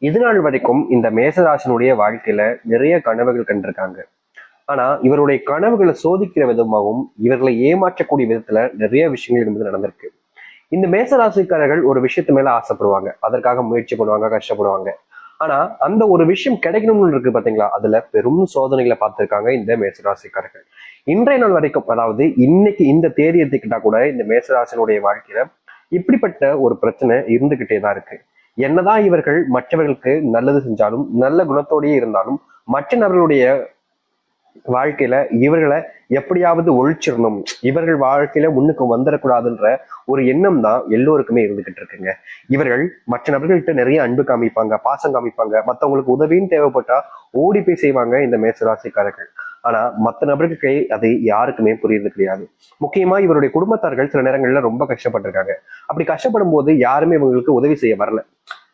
இது நாள் வரைக்கும் இந்த மேசராசினுடைய வாழ்க்கையில நிறைய கனவுகள் கண்டிருக்காங்க. ஆனா இவருடைய கனவுகளை சோதிக்கிற விதமாகவும் இவர்களை ஏமாற்றக்கூடிய விதத்துல நிறைய விஷயங்கள் என்பது நடந்திருக்கு. இந்த மேசராசிக்காரர்கள் ஒரு விஷயத்து மேல ஆசைப்படுவாங்க, அதற்காக முயற்சி பண்ணுவாங்க, கஷ்டப்படுவாங்க. ஆனா அந்த ஒரு விஷயம் கிடைக்கணும்னு இருக்கு பாத்தீங்களா, அதுல பெரும் சோதனைகளை பார்த்திருக்காங்க இந்த மேசராசிக்காரர்கள். இன்றைய நாள் வரைக்கும், அதாவது இன்னைக்கு இந்த தேதி எடுத்துக்கிட்டா கூட இந்த மேசராசினுடைய வாழ்க்கையில இப்படிப்பட்ட ஒரு பிரச்சனை இருந்துகிட்டே தான் இருக்கு. என்னதான் இவர்கள் மற்றவர்களுக்கு நல்லது செஞ்சாலும், நல்ல குணத்தோடயே இருந்தாலும், மற்ற நபர்களுடைய வாழ்க்கையில இவர்களை எப்படியாவது ஒழிச்சிடணும், இவர்கள் வாழ்க்கையில முன்னுக்கு வந்துடக்கூடாதுன்ற ஒரு எண்ணம் தான் எல்லோருக்குமே இருந்துகிட்டு இருக்குங்க. இவர்கள் மற்ற நபர்கள்ட்ட நிறைய அன்பு காமிப்பாங்க, பாசம் காமிப்பாங்க, மற்றவங்களுக்கு உதவின்னு தேவைப்பட்டா ஓடி போய் செய்வாங்க இந்த மேசராசிக்காரர்கள். ஆனா மற்ற நபர்களுக்கு அது யாருக்குமே புரியுறது கிடையாது. முக்கியமா இவருடைய குடும்பத்தார்கள் சில நேரங்கள்ல ரொம்ப கஷ்டப்பட்டிருக்காங்க. அப்படி கஷ்டப்படும் போது யாருமே இவங்களுக்கு உதவி செய்ய வரல.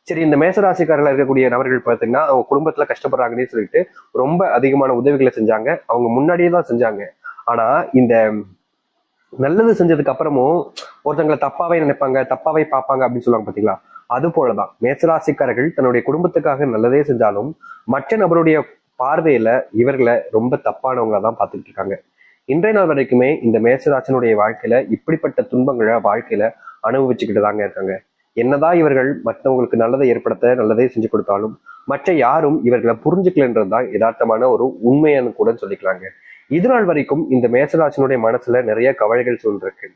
சரி, இந்த மேசராசிக்காரர்கள் இருக்கக்கூடிய நபர்கள் பார்த்தீங்கன்னா அவங்க குடும்பத்துல கஷ்டப்படுறாங்கன்னு சொல்லிட்டு ரொம்ப அதிகமான உதவிகளை செஞ்சாங்க, அவங்க முன்னாடியே தான் செஞ்சாங்க. ஆனா இந்த நல்லது செஞ்சதுக்கு அப்புறமும் ஒருத்தங்களை தப்பாவே நினைப்பாங்க, தப்பாவே பார்ப்பாங்க அப்படின்னு சொல்லுவாங்க பாத்தீங்களா, அது போலதான் மேசராசிக்காரர்கள் தன்னுடைய குடும்பத்துக்காக நல்லதே செஞ்சாலும் மற்ற நபருடைய பார்வையில இவர்களை ரொம்ப தப்பானவங்களா தான் பார்த்துட்டு இருக்காங்க. இன்றைய நாள் வரைக்குமே இந்த மேசராசினுடைய வாழ்க்கையில இப்படிப்பட்ட துன்பங்களை வாழ்க்கையில அனுபவிச்சுக்கிட்டு தாங்க இருக்காங்க. என்னதான் இவர்கள் மற்றவங்களுக்கு நல்லதை ஏற்படுத்த நல்லதே செஞ்சு கொடுத்தாலும் மற்ற யாரும் இவர்களை புரிஞ்சுக்கலன்றதுதான் யதார்த்தமான ஒரு உண்மையானு கூட சொல்லிக்கலாங்க. இது நாள் வரைக்கும் இந்த மேசராசினுடைய மனசுல நிறைய கவலைகள் சூழ்ந்திருக்கு.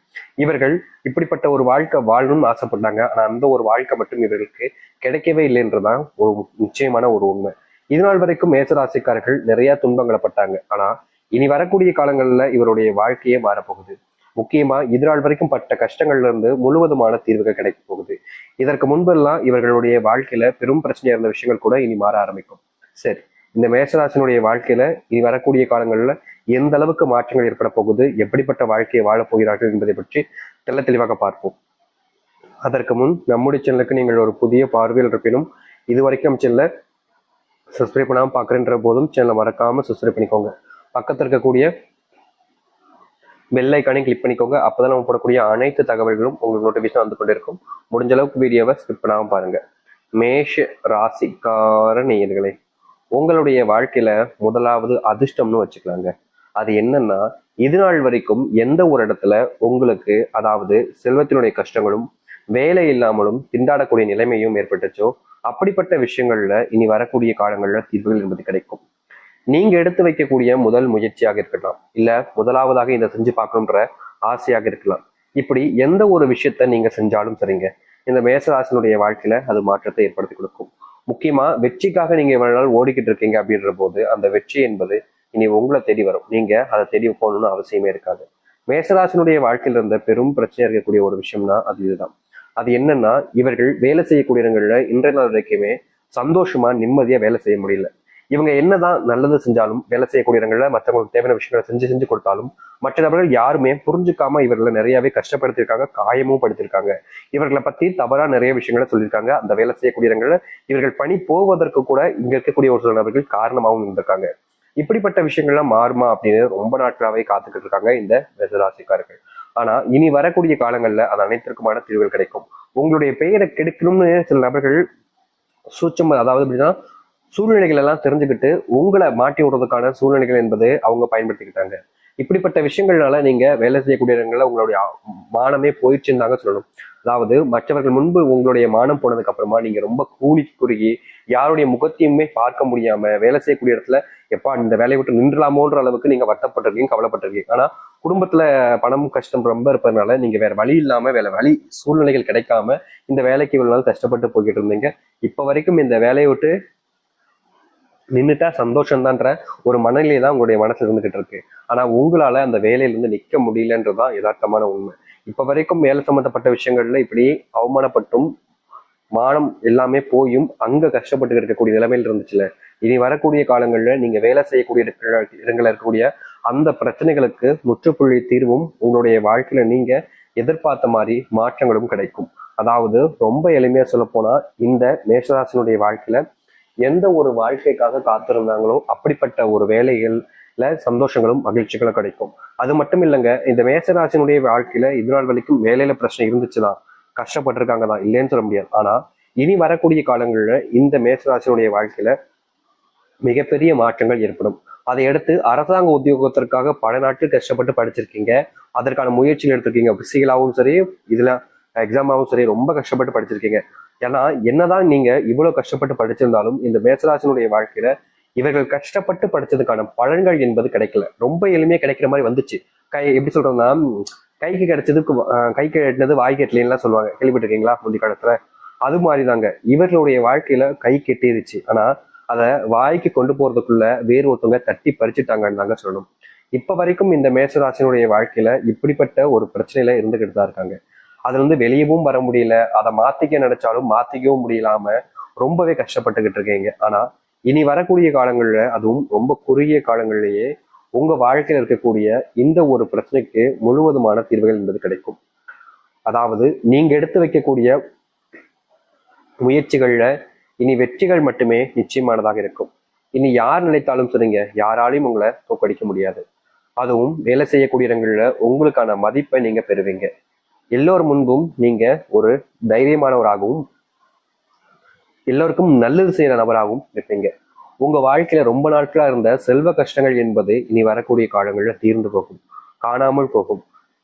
இவர்கள் இப்படிப்பட்ட ஒரு வாழ்க்கை வாழணும்னு ஆசைப்பட்டாங்க, ஆனா அந்த ஒரு வாழ்க்கை மட்டும் இவர்களுக்கு கிடைக்கவே இல்லைன்றதான் ஒரு நிச்சயமான ஒரு உண்மை. இது நாள் வரைக்கும் மேசராசிக்காரர்கள் நிறைய துன்பங்களை பட்டாங்க. ஆனா இனி வரக்கூடிய காலங்கள்ல இவருடைய வாழ்க்கையே மாறப்போகுது. முக்கியமா இது நாள் வரைக்கும் பட்ட கஷ்டங்கள்ல இருந்து முழுவதுமான தீர்வுகள் கிடைக்க போகுது. இதற்கு முன்பெல்லாம் இவர்களுடைய வாழ்க்கையில பெரும் பிரச்சனையா இருந்த விஷயங்கள் கூட இனி மாற ஆரம்பிக்கும். சரி, இந்த மேசராசினுடைய வாழ்க்கையில இனி வரக்கூடிய காலங்கள்ல எந்த அளவுக்கு மாற்றங்கள் ஏற்பட போகுது, எப்படிப்பட்ட வாழ்க்கையை வாழப் போகிறார்கள் என்பதை பற்றி தெள்ள தெளிவாக பார்ப்போம். அதற்கு முன் நம்முடைய சேனலுக்கு நீங்கள் ஒரு புதிய பார்வையில் இருப்பினும் இது வரைக்கும் சேனலை சப்ஸ்கிரைப் பண்ணாம பாக்குறேன்ற போதும் சேனலை மறக்காம சப்ஸ்கிரைப் பண்ணிக்கோங்க. பக்கத்தில் இருக்கக்கூடிய பெல் ஐக்கானை கிளிக் பண்ணிக்கோங்க. அப்பதான் நம்ம போடக்கூடிய அனைத்து தகவல்களும் உங்களுக்கு நோட்டிபிகேஷன் வந்து கொண்டிருக்கும். முடிஞ்ச அளவுக்கு வீடியோவை ஸ்கிப் பண்ணாம பாருங்க. மேஷ ராசிக்கார நேயர்களே, உங்களுடைய வாழ்க்கையில முதலாவது அதிர்ஷ்டம்னு வச்சுக்கலாங்க. அது என்னன்னா, இது நாள் வரைக்கும் எந்த ஒரு இடத்துல உங்களுக்கு, அதாவது செல்வத்தினுடைய கஷ்டங்களும் வேலை இல்லாமலும் திண்டாடக்கூடிய நிலைமையும் ஏற்பட்டுச்சோ, அப்படிப்பட்ட விஷயங்கள்ல இனி வரக்கூடிய காலங்கள்ல தீர்வுகள் என்பது கிடைக்கும். நீங்க எடுத்து வைக்கக்கூடிய முதல் முயற்சியாக இருக்கலாம், இல்ல முதலாவதாக இதை செஞ்சு பார்க்கணுன்ற ஆசையாக இருக்கலாம். இப்படி எந்த ஒரு விஷயத்த நீங்க செஞ்சாலும் சரிங்க, இந்த மேசராசினுடைய வாழ்க்கையில அது மாற்றத்தை ஏற்படுத்தி கொடுக்கும். முக்கியமா வெற்றிக்காக நீங்க இவ்வளவு நாள் ஓடிக்கிட்டு இருக்கீங்க அப்படின்ற போது அந்த வெற்றி என்பது இனி உங்களை தேடி வரும். நீங்க அதை தேடி போகணும்னு அவசியமே இருக்காது. மேசராசினுடைய வாழ்க்கையில இருந்த பெரும் பிரச்சனையா இருக்கக்கூடிய ஒரு விஷயம்னா அது இதுதான். அது என்னன்னா, இவர்கள் வேலை செய்யக்கூடிய இடங்கள்ல இன்றைய நாள் வரைக்குமே சந்தோஷமா நிம்மதியா வேலை செய்ய முடியல. இவங்க என்னதான் நல்லது செஞ்சாலும், வேலை செய்யக்கூடிய இடங்கள்ல மற்றவங்களுக்கு தேவையான விஷயங்களை செஞ்சு செஞ்சு கொடுத்தாலும் மற்ற நபர்கள் யாருமே புரிஞ்சுக்காம இவர்களை நிறையவே கஷ்டப்படுத்திருக்காங்க, காயமும் படுத்திருக்காங்க. இவர்களை பத்தி தவறா நிறைய விஷயங்களை சொல்லியிருக்காங்க. அந்த வேலை செய்யக்கூடிய இடங்கள்ல இவர்கள் பணி போவதற்கு கூட இங்க இருக்கக்கூடிய ஒரு சில நபர்கள் காரணமாகவும் இருந்திருக்காங்க. இப்படிப்பட்ட விஷயங்கள்லாம் மாறுமா அப்படின்னு ரொம்ப நாட்களாவே காத்துக்கிட்டு இருக்காங்க இந்த மேசராசிக்காரர்கள். ஆனா இனி வரக்கூடிய காலங்கள்ல அது அனைத்திற்குமான தீர்வுகள் கிடைக்கும். உங்களுடைய பெயரை கெடுக்கணும்னு சில நபர்கள் சூட்சம், அதாவது எப்படின்னா சூழ்நிலைகள் எல்லாம் தெரிஞ்சுக்கிட்டு உங்களை மாட்டி விடுறதுக்கான சூழ்நிலைகள் என்பது அவங்க பயன்படுத்திக்கிட்டாங்க. இப்படிப்பட்ட விஷயங்கள்னால நீங்க வேலை செய்யக்கூடிய இடங்கள்ல உங்களுடைய மானமே போயிடுச்சுன்னு தாங்க சொல்லணும். அதாவது மற்றவர்கள் முன்பு உங்களுடைய மானம் போனதுக்கு அப்புறமா நீங்க ரொம்ப கூலி குறுகி யாருடைய முகத்தையுமே பார்க்க முடியாம வேலை செய்யக்கூடிய இடத்துல எப்பா இந்த வேலையை விட்டு நின்றலாமோன்ற அளவுக்கு நீங்க வருத்தப்பட்டிருக்கீங்க, கவலைப்பட்டிருக்கீங்க. ஆனா குடும்பத்துல பணம் கஷ்டம் ரொம்ப இருப்பதனால நீங்க வேற வழி இல்லாம, வேற வழி சூழ்நிலைகள் கிடைக்காம இந்த வேலைக்கு இவ்வளவு நாள் கஷ்டப்பட்டு போய்கிட்டு இருந்தீங்க. இப்ப வரைக்கும் இந்த வேலையை விட்டு நின்றுட்டா சந்தோஷம்தான்ற ஒரு மனநிலை தான் உங்களுடைய மனசுல இருந்துகிட்டு இருக்கு. ஆனா உங்களால அந்த வேலையில இருந்து நிக்க முடியலன்றதுதான் யதார்த்தமான உண்மை. இப்ப வரைக்கும் வேலை சம்பந்தப்பட்ட விஷயங்கள்ல இப்படி அவமானப்பட்டும் மானம் எல்லாமே போயும் அங்க கஷ்டப்பட்டு இருக்கக்கூடிய நிலைமையில் இருந்துச்சுல, இனி வரக்கூடிய காலங்கள்ல நீங்க வேலை செய்யக்கூடிய இடங்கள்ல இருக்கக்கூடிய அந்த பிரச்சனைகளுக்கு முற்றுப்புள்ளி தீர்வும் உங்களுடைய வாழ்க்கையில நீங்க எதிர்பார்த்த மாதிரி மாற்றங்களும் கிடைக்கும். அதாவது ரொம்ப எளிமையா சொல்ல போனா, இந்த மேஷராசினுடைய வாழ்க்கையில எந்த ஒரு வாழ்க்கைக்காக காத்திருந்தாங்களோ அப்படிப்பட்ட ஒரு வேலைகள்ல சந்தோஷங்களும் மகிழ்ச்சிகளும் கிடைக்கும். அது மட்டும் இல்லைங்க, இந்த மேசராசினுடைய வாழ்க்கையில இது நாள் வரைக்கும் வேலையில பிரச்சனை இருந்துச்சுதான், கஷ்டப்பட்டிருக்காங்க தான், இல்லைன்னு சொல்ல முடியாது. ஆனா இனி வரக்கூடிய காலங்கள்ல இந்த மேசராசினுடைய வாழ்க்கையில மிகப்பெரிய மாற்றங்கள் ஏற்படும். அதை அடுத்து அரசாங்க உத்தியோகத்திற்காக பல நாட்கள் கஷ்டப்பட்டு படிச்சிருக்கீங்க, அதற்கான முயற்சிகள் எடுத்திருக்கீங்க, பிசிக்கலாவும் சரி, இதுல எக்ஸாமாவும் சரி ரொம்ப கஷ்டப்பட்டு படிச்சிருக்கீங்க. ஏன்னா என்னதான் நீங்க இவ்வளவு கஷ்டப்பட்டு படிச்சிருந்தாலும் இந்த மேசராசினுடைய வாழ்க்கையில இவர்கள் கஷ்டப்பட்டு படிச்சதுக்கான பலன்கள் என்பது கிடைக்கல. ரொம்ப எளிமையா கிடைக்கிற மாதிரி வந்துச்சு. எப்படி சொல்றோம்னா, கைக்கு கிடைச்சதுக்கு கைக்கு எட்டினது வாய்க்கு எட்டலாம் சொல்லுவாங்க, கேள்விப்பட்டிருக்கீங்களா முந்தைய காலத்துல? அது மாதிரிதாங்க இவர்களுடைய வாழ்க்கையில கை கெட்டிருச்சு, ஆனா அதை வாய்க்கு கொண்டு போறதுக்குள்ள வேறு ஒருத்தவங்க தட்டி பறிச்சுட்டாங்கன்னு தாங்க சொல்லணும். இப்ப வரைக்கும் இந்த மேசராசினுடைய வாழ்க்கையில இப்படிப்பட்ட ஒரு பிரச்சனையில இருந்துகிட்டு தான் இருக்காங்க. அதுல இருந்து வெளியவும் வர முடியல, அதை மாத்திக்க நினைச்சாலும் மாத்திக்கவும் முடியலாம ரொம்பவே கஷ்டப்பட்டுக்கிட்டு இருக்கீங்க. ஆனா இனி வரக்கூடிய காலங்கள்ல, அதுவும் ரொம்ப குறுகிய காலங்களிலேயே உங்க வாழ்க்கையில இருக்கக்கூடிய இந்த ஒரு பிரச்சனைக்கு முழுவதுமான தீர்வுகள் என்பது கிடைக்கும். அதாவது நீங்க எடுத்து வைக்கக்கூடிய முயற்சிகள்ல இனி வெற்றிகள் மட்டுமே நிச்சயமானதாக இருக்கும். இனி யார் நினைத்தாலும் சரிங்க, யாராலையும் உங்களை தோக்கடிக்க முடியாது. அதுவும் வேலை செய்யக்கூடிய இடங்கள்ல உங்களுக்கான மதிப்பை நீங்க பெறுவீங்க. எல்லோர் முன்பும் நீங்க ஒரு தைரியமானவராகவும் எல்லோருக்கும் நல்லது செய்யற நபராகவும் இருப்பீங்க. உங்க வாழ்க்கையில ரொம்ப நாட்களா இருந்த செல்வ கஷ்டங்கள் என்பது இனி வரக்கூடிய காலங்கள்ல தீர்ந்து போகும், காணாமல் போகும்.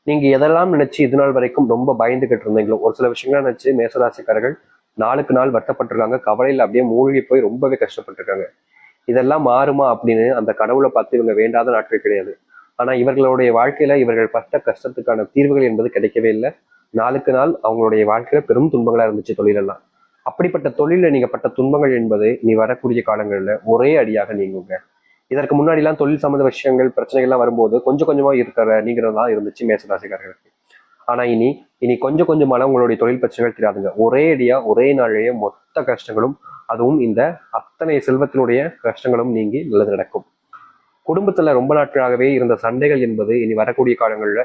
நீங்க எதெல்லாம் நினைச்சு இது நாள் வரைக்கும் ரொம்ப பயந்துகிட்டு இருந்தீங்களோ, ஒரு சில விஷயங்கள்லாம் நினைச்சு மேசராசிக்காரர்கள் நாளுக்கு நாள் வருத்தப்பட்டிருக்காங்க, கவலையில அப்படியே மூழ்கி போய் ரொம்பவே கஷ்டப்பட்டிருக்காங்க. இதெல்லாம் மாறுமா அப்படின்னு அந்த கடவுளை பார்த்து இவங்க வேண்டாத நாட்கள் கிடையாது. ஆனா இவர்களுடைய வாழ்க்கையில இவர்கள் பட்ட கஷ்டத்துக்கான தீர்வுகள் என்பது கிடைக்கவே இல்லை. நாளுக்கு நாள் அவங்களுடைய வாழ்க்கையில பெரும் துன்பங்களா இருந்துச்சு தொழிலெல்லாம். அப்படிப்பட்ட தொழில நீங்க பட்ட துன்பங்கள் என்பது இனி வரக்கூடிய காலங்கள்ல ஒரே அடியாக நீங்குங்க. இதற்கு முன்னாடி எல்லாம் தொழில் சம்பந்த விஷயங்கள் பிரச்சனைகள்லாம் வரும்போது கொஞ்சம் கொஞ்சமா இருக்கிற நீங்கிறதா இருந்துச்சு மேசராசிக்காரர்களுக்கு. ஆனா இனி இனி கொஞ்சம் கொஞ்சமான உங்களுடைய தொழில் பிரச்சனைகள் தெரியாதுங்க, ஒரே அடியா ஒரே நாளையே மொத்த கஷ்டங்களும், அதுவும் இந்த அத்தனை செல்வத்தினுடைய கஷ்டங்களும் நீங்கி நல்லது நடக்கும். குடும்பத்துல ரொம்ப நாட்களாகவே இருந்த சண்டைகள் என்பது இனி வரக்கூடிய காலங்கள்ல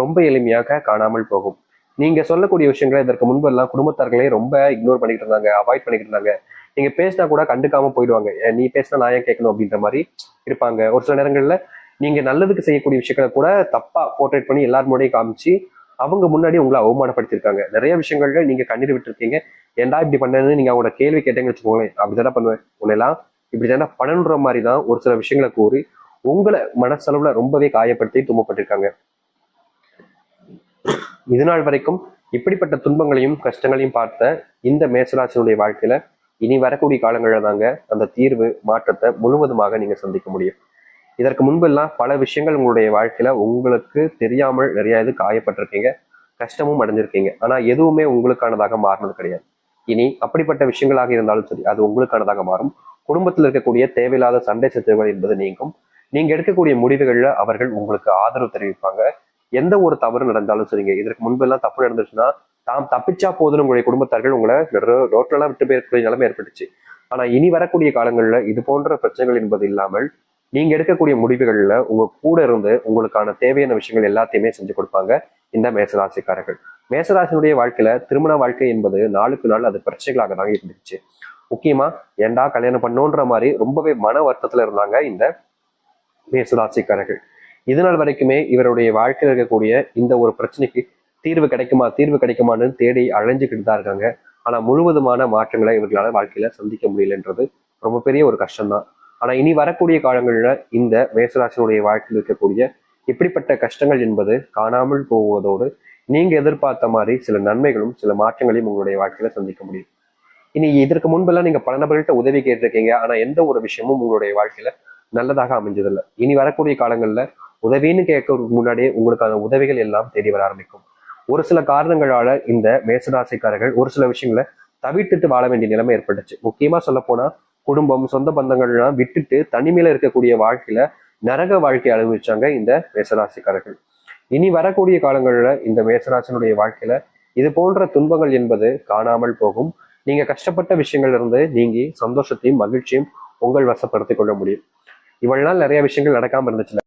ரொம்ப எளிமையாக காணாமல் போகும். நீங்க சொல்லக்கூடிய விஷயங்களை இதற்கு முன்பு எல்லாம் குடும்பத்தார்களே ரொம்ப இக்னோர் பண்ணிட்டு இருந்தாங்க, அவாய்ட் பண்ணிட்டு இருந்தாங்க. நீங்க பேசினா கூட கண்டுக்காம போயிடுவாங்க, நீ பேசினா நான் ஏன் கேட்கணும் அப்படின்ற மாதிரி இருப்பாங்க. ஒரு சில நேரங்கள்ல நீங்க நல்லதுக்கு செய்யக்கூடிய விஷயங்களை கூட தப்பா போர்ட்ரேட் பண்ணி எல்லாரும் முன்னாடியும் காமிச்சு அவங்க முன்னாடி உங்களை அவமானப்படுத்திருக்காங்க. நிறைய விஷயங்கள்ல நீங்க கண்ணீர் விட்டுருக்கீங்க. ஏன்டா இப்படி பண்ணேன்னு நீங்க அவங்களோட கேள்வி கேட்டேங்கன்னு வச்சுக்கோங்களேன், அப்படித்தானே பண்ணுவேன் உன்னெல்லாம் இப்படி தானே பண்ணணுன்ற மாதிரி தான் ஒரு சில விஷயங்களை கூறி உங்களை மனசளவுல ரொம்பவே காயப்படுத்தி துன்பப்பட்டிருக்காங்க. இது நாள் வரைக்கும் இப்படிப்பட்ட துன்பங்களையும் கஷ்டங்களையும் பார்த்த இந்த மேசராசினுடைய வாழ்க்கையில இனி வரக்கூடிய காலங்களில் தாங்க அந்த தீர்வு மாற்றத்தை முழுவதுமாக நீங்க சந்திக்க முடியும். இதற்கு முன்பெல்லாம் பல விஷயங்கள் உங்களுடைய வாழ்க்கையில உங்களுக்கு தெரியாமல் நிறைய இது காயப்பட்டிருக்கீங்க, கஷ்டமும் அடைஞ்சிருக்கீங்க. ஆனா எதுவுமே உங்களுக்கானதாக மாறினது கிடையாது. இனி அப்படிப்பட்ட விஷயங்களாக இருந்தாலும் சரி, அது உங்களுக்கானதாக மாறும். குடும்பத்தில் இருக்கக்கூடிய தேவையில்லாத சண்டை சச்சரவுகள் என்பது நீங்கும். நீங்க எடுக்கக்கூடிய முடிவுகள்ல அவர்கள் உங்களுக்கு ஆதரவு தெரிவிப்பாங்க. எந்த ஒரு தவறு நடந்தாலும் சரிங்க, இதற்கு முன்பெல்லாம் தப்பு நடந்துச்சுன்னா தாம் தப்பிச்சா போதுன்னு உங்களுடைய குடும்பத்தார்கள் உங்களை ரோட்லலாம் விட்டு போயிருக்கக்கூடிய நிலைமை ஏற்பட்டுச்சு. ஆனா இனி வரக்கூடிய காலங்கள்ல இது போன்ற பிரச்சனைகள் என்பது இல்லாமல் நீங்க எடுக்கக்கூடிய முடிவுகள்ல உங்க கூட இருந்து உங்களுக்கான தேவையான விஷயங்கள் எல்லாத்தையுமே செஞ்சு கொடுப்பாங்க இந்த மேசராசிக்காரர்கள். மேசராசினுடைய வாழ்க்கையில திருமண வாழ்க்கை என்பது நாளுக்கு நாள் அது பிரச்சனைகளாக தான் இருந்துச்சு. முக்கியமா ஏண்டா கல்யாணம் பண்ணோன்ற மாதிரி ரொம்பவே மன வருத்தத்துல இருந்தாங்க இந்த மேசராசிக்காரர்கள். இதனால் வரைக்குமே இவருடைய வாழ்க்கையில் இருக்கக்கூடிய இந்த ஒரு பிரச்சனைக்கு தீர்வு கிடைக்குமா தீர்வு கிடைக்குமான்னு தேடி அலைஞ்சுக்கிட்டு தான் இருக்காங்க. ஆனா முழுவதுமான மாற்றங்களை இவர்களால வாழ்க்கையில சந்திக்க முடியலன்றது ரொம்ப பெரிய ஒரு கஷ்டம்தான். ஆனா இனி வரக்கூடிய காலங்கள்ல இந்த மேசராசினுடைய வாழ்க்கையில் இருக்கக்கூடிய இப்படிப்பட்ட கஷ்டங்கள் என்பது காணாமல் போவதோடு நீங்க எதிர்பார்த்த மாதிரி சில நன்மைகளும் சில மாற்றங்களையும் உங்களுடைய வாழ்க்கையில சந்திக்க முடியும். இனி இதற்கு முன்பெல்லாம் நீங்க பல நபர்கள்ட்ட உதவி கேட்டிருக்கீங்க, ஆனா எந்த ஒரு விஷயமும் உங்களுடைய வாழ்க்கையில நல்லதாக அமைஞ்சதில்லை. இனி வரக்கூடிய காலங்கள்ல உதவின்னு கேட்கறதுக்கு முன்னாடியே உங்களுக்கான உதவிகள் எல்லாம் தேடி வர ஆரம்பிக்கும். ஒரு சில காரணங்களால இந்த மேசராசிக்காரர்கள் ஒரு சில விஷயங்களை தவிர்த்துட்டு வாழ வேண்டிய நிலைமை ஏற்பட்டுச்சு. முக்கியமா சொல்ல போனா குடும்பம் சொந்த பந்தங்கள்லாம் விட்டுட்டு தனிமையில இருக்கக்கூடிய வாழ்க்கையில நரக வாழ்க்கை அனுபவிச்சாங்க இந்த மேசராசிக்காரர்கள். இனி வரக்கூடிய காலங்கள்ல இந்த மேசராசினுடைய வாழ்க்கையில இது போன்ற துன்பங்கள் என்பது காணாமல் போகும். நீங்க கஷ்டப்பட்ட விஷயங்கள்ல இருந்து நீங்கி சந்தோஷத்தையும் மகிழ்ச்சியும் உங்கள் வசப்படுத்திக் கொள்ள முடியும். இவ்வளவு நாள் நிறைய விஷயங்கள் நடக்காம இருந்துச்சுல,